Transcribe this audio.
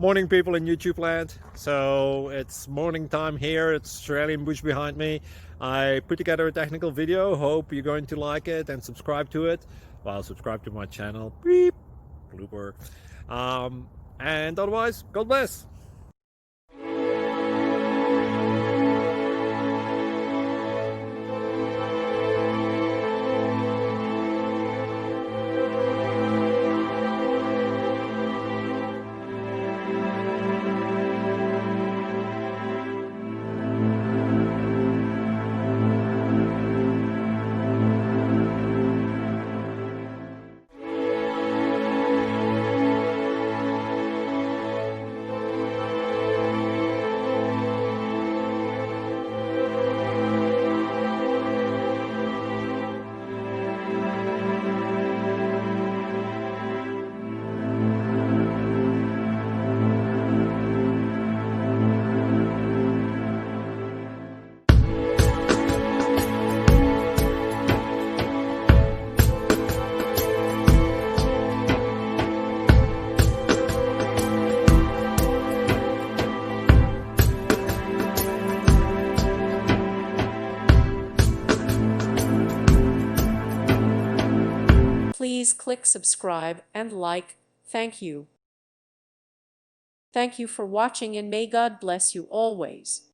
Morning, people in YouTube land. So it's morning time here. It's Australian bush behind me. I put together a technical video. Hope you're going to like it and subscribe to it. Well, subscribe to my channel. Beep. Blooper. And otherwise, God bless. Please click subscribe and like. Thank you. Thank you for watching and may God bless you always.